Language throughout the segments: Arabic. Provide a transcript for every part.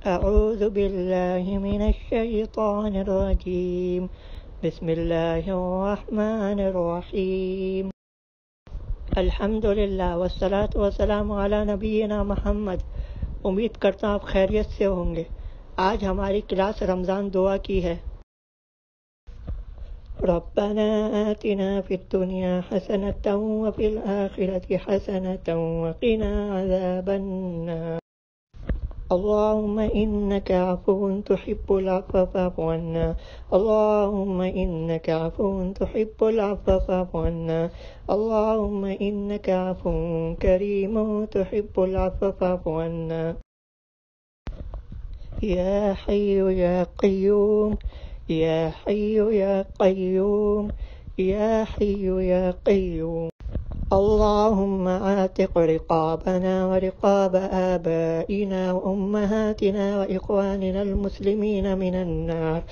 أعوذ بالله من الشيطان الرجيم. بسم الله الرحمن الرحيم. الحمد لله والصلاة والسلام على नबीना मोहम्मद। उम्मीद करता हूँ आप खैरियत से होंगे। आज हमारी क्लास रमज़ान दुआ की है। रब्बना आतिना फिद्दुनिया हसनतन वफिल आखिरति हसनतन वक़िना अज़ाबन्नार। اللهم إنك عفو تحب العفو فاعف عنا. اللهم إنك عفو تحب العفو فاعف عنا. اللهم إنك عفو كريم تحب العفو فاعف عنا. يا حي يا قيوم يا حي يا قيوم يا حي يا قيوم. اللهم اعتق رقابنا ورقاب آبائنا وأمهاتنا وإخواننا المسلمين من النار.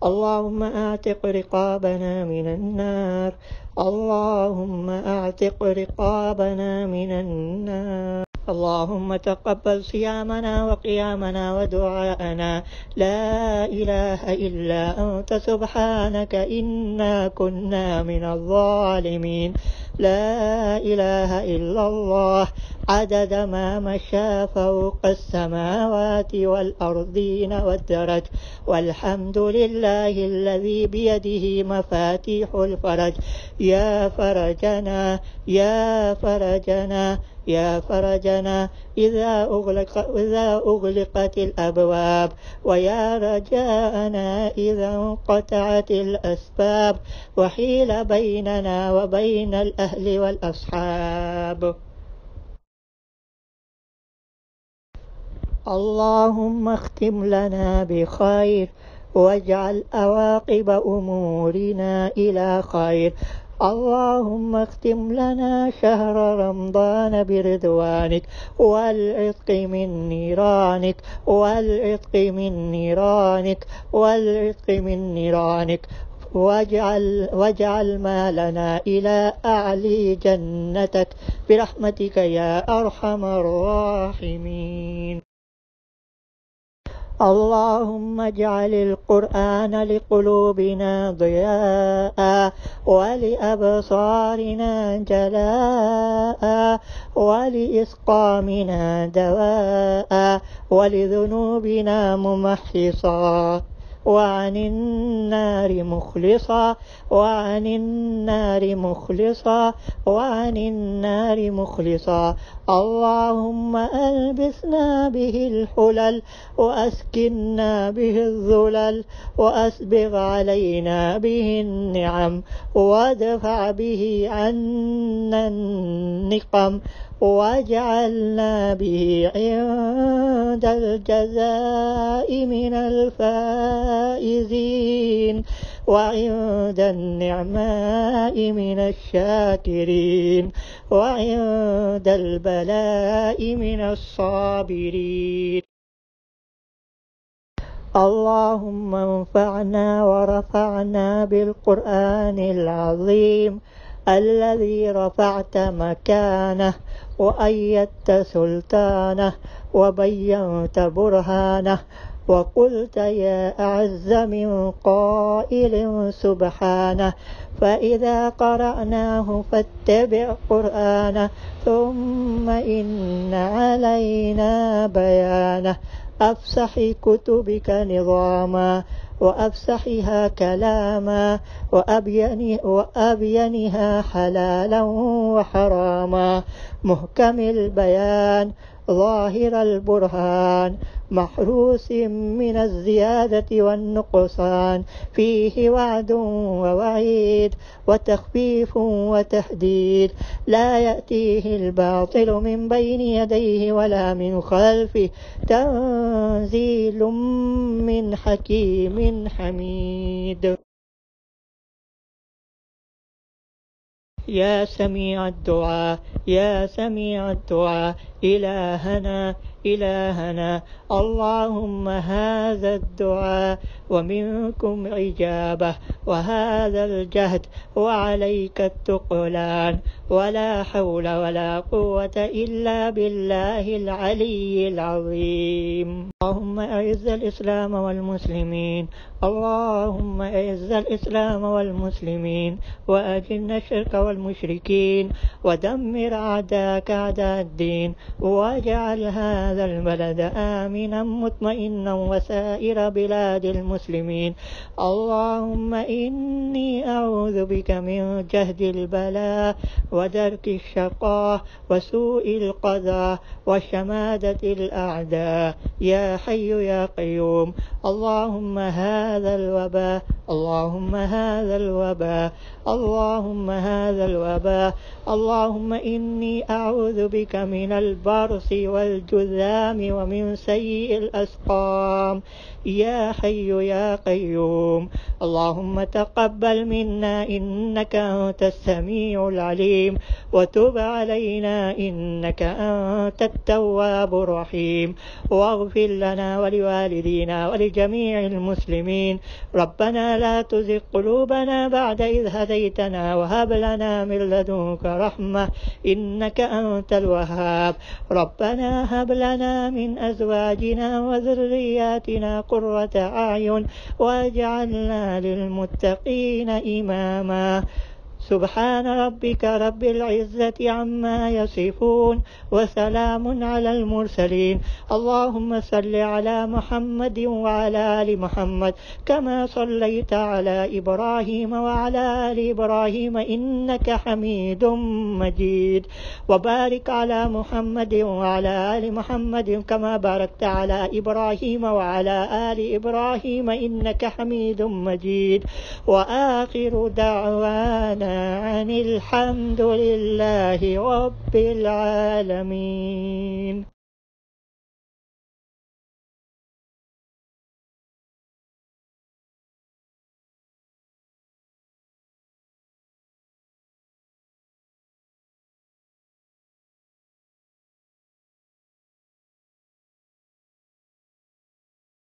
اللهم اعتق رقابنا من النار. اللهم اعتق رقابنا من النار. اللهم تقبل صيامنا وقيامنا ودعاءنا. لا إله إلا أنت سبحانك إنا كنا من الظالمين. لا إله إلا الله عدد ما مشى فوق السماوات والأرضين والدرج. والحمد لله الذي بيده مفاتيح الفرج. يا فرجنا يا فرجنا يا فرجنا إذا أغلقت الأبواب. ويا رجاءنا إذا انقطعت الأسباب وحيل بيننا وبين الأهل والأصحاب. اللهم اختم لنا بخير واجعل عواقب أمورنا إلى خير. اللهم اختم لنا شهر رمضان برضوانك والعتق من نيرانك والعتق من نيرانك والعتق من نيرانك. واجعل مالنا إلى أعلي جنتك برحمتك يا أرحم الراحمين. اللهم اجعل القرآن لقلوبنا ضياء ولأبصارنا جلاء ولإسقامنا دواء ولذنوبنا ممحصا وعن النار مخلصا وعن النار مخلصا وعن النار مخلصا. اللهم ألبسنا به الحلل وأسكننا به الذلل وأسبغ علينا به النعم وادفع به عنا النقم واجعلنا به عند الجزاء من الفائزين وعند النعماء من الشاكرين وعند البلاء من الصابرين. اللهم انفعنا ورفعنا بالقرآن العظيم الذي رفعت مكانه وأيدت سلطانه وبينت برهانه. وقلت يا أعز من قائل سبحانه فإذا قرأناه فاتبع قرآنه ثم إن علينا بيانه. أفسح كتبك نظاما وأفسحها كلاما وأبينها حلالا وحراما. محكم البيان ظاهر البرهان محروس من الزيادة والنقصان. فيه وعد ووعيد وتخفيف وتحديد. لا يأتيه الباطل من بين يديه ولا من خلفه. تنزيل من حكيم حميد. يا سميع الدعاء يا سميع الدعاء إلهنا إلهنا. اللهم هذا الدعاء ومنكم إجابة وهذا الجهد وعليك التقلان ولا حول ولا قوة إلا بالله العلي العظيم. اللهم أعز الإسلام والمسلمين. اللهم أعز الإسلام والمسلمين وأذل الشرك والمشركين ودمر أعداءك أعداء الدين واجعل هذا البلد آمنا مطمئنا وسائر بلاد المسلمين. اللهم إني أعوذ بك من جهد البلاء ودرك الشقاء وسوء القضاء وشماتة الأعداء يا حي يا قيوم. اللهم هذا الوباء اللهم هذا الوباء اللهم هذا الوباء. اللهم إني أعوذ بك من البرص والجذام ومن سيء الأسقام يا حي يا قيوم. اللهم تقبل منا إنك أنت السميع العليم وتب علينا إنك أنت التواب الرحيم واغفر لنا ولوالدينا ولجميع المسلمين. ربنا لا تزغ قلوبنا بعد إذ هديتنا وهب لنا من لدنك رحمة إنك أنت الوهاب. ربنا هب لنا من أزواجنا وذرياتنا قرة أعين واجعلنا للمتقين إماما. سبحان ربك رب العزة عما يصفون وسلام على المرسلين. اللهم صل على محمد وعلى آل محمد كما صليت على إبراهيم وعلى آل إبراهيم إنك حميد مجيد. وبارك على محمد وعلى آل محمد كما باركت على إبراهيم وعلى آل إبراهيم إنك حميد مجيد. وآخر دعوانا عن الحمد لله رب العالمين.